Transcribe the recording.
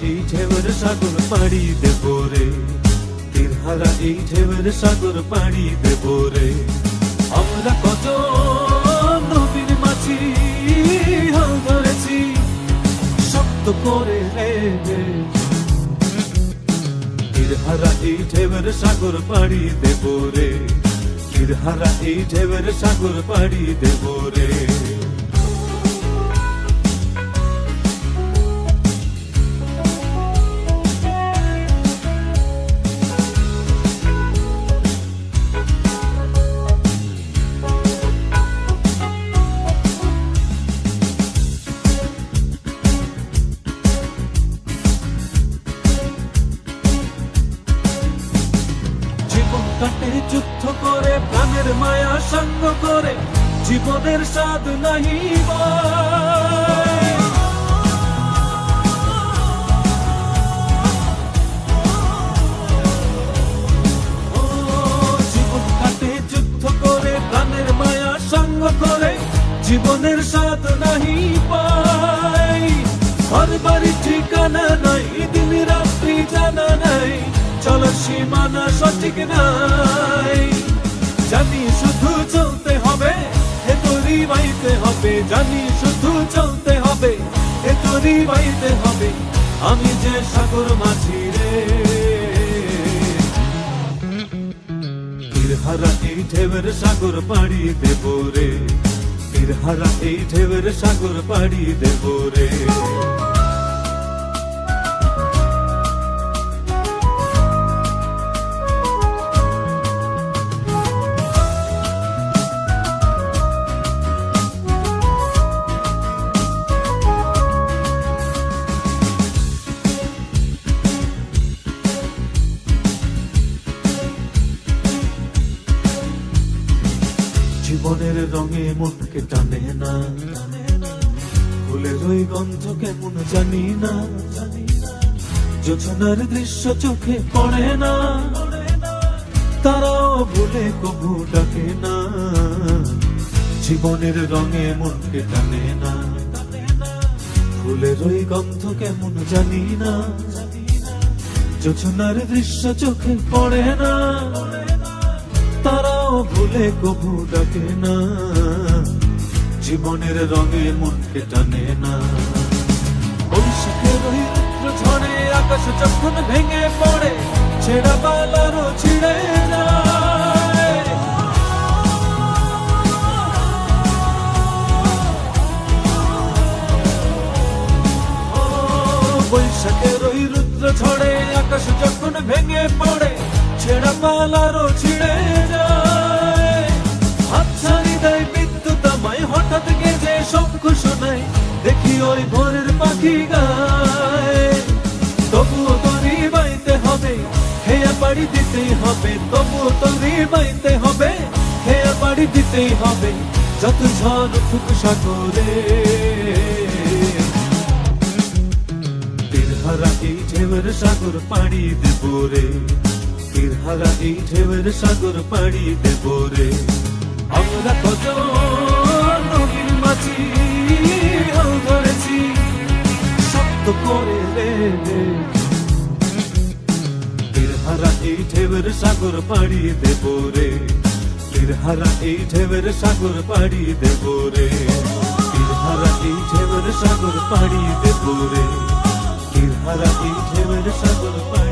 এই ঢেউয়ের সাগর পাড়ি দেব রে, তীরহারা এই ঢেউয়ের সাগর পাড়ি দেব রে। আমরা কত নবীর মাঝি হাল ধরেছি শক্ত করে রে, তীরহারা এই ঢেউয়ের সাগর পাড়ি দেব রে, তীরহারা এই ঢেউয়ের সাগর পাড়ি দেব রে। কাটে যুদ্ধ করে প্রাণের মায়া সঙ্গ করে জীবনের স্বাদ নাহি জীবন কাটে যুদ্ধ করে প্রাণের মায়া সঙ্গ করে জীবনের স্বাদ নাহি পাই। ঘর বাড়ি ঠিকানা নাই, দিন রাত্রি জানা নাই, চলার সীমানা সঠিক নাই। জানি শুধু চলতে হবে, এ তোরই বাইতে হবে, জানি শুধু চলতে হবে, এ তোরই বাইতে হবে। আমি যে সাগর মাঝি রে, তীরহারা এই ঢেউয়ের সাগর পাড়ি দেব রে, তীরহারা এই ঢেউয়ের সাগর পাড়ি দেব রে। জীবনের রঙে মনকে টানে না, ফুলের ওই গন্ধ কেমন জানি না, জোছনার দৃশ্য চোখে পড়ে না, তারাও ভুলে কবু ডাকে না। জীবনের রঙে মনকে টানে না, ফুলের ওই গন্ধ কেমন জানি না, জোছনার দৃশ্য চোখে পড়ে না, তারাও ভুলে কবু ডাকে না। জীবনের রঙে মনকে টানে না। বৈশাখের ওই রুদ্র ঝড়ে আকাশ যখন ভেঙে পড়ে ছেঁড়া পালারও ছিঁড়ে যায়। বৈশাখের ওই রুদ্র ঝড়ে আকাশ যখন ভেঙে পড়ে ছেঁড়া পালারও ছিঁড়ে যায়। হাতছানি দেয় বিদ্যুৎ আমায়, হঠাৎ গেজে শঙ্খ শোনায়, দেখি ওই ভোরের পাখি গায়। তবুও তোরই বাইতে হবে, হেয়া পাড়ি দিতেই হবে, তবুও তোরই বাইতে হবে, হেয়া পাড়ি দিতেই হবে, যত ঝড় উঠুক সাগরে। তীরহারা এই ঢেউয়ের সাগর পাড়ি দেব রে, তীরহারা এই ঢেউয়ের সাগর পাড়ি দেব রে। আমরা কত নবীর মাঝি হাল ধরেছি শক্ত করে রে, তীরহারা এই ঢেউয়ের সাগর পাড়ি দেব রে, তীরহারা এই ঢেউয়ের সাগর পাড়ি দেব রে, তীরহারা এই ঢেউয়ের সাগর পাড়ি দেব রে, তীরহারা এই ঢেউয়ের সাগর পাড়ি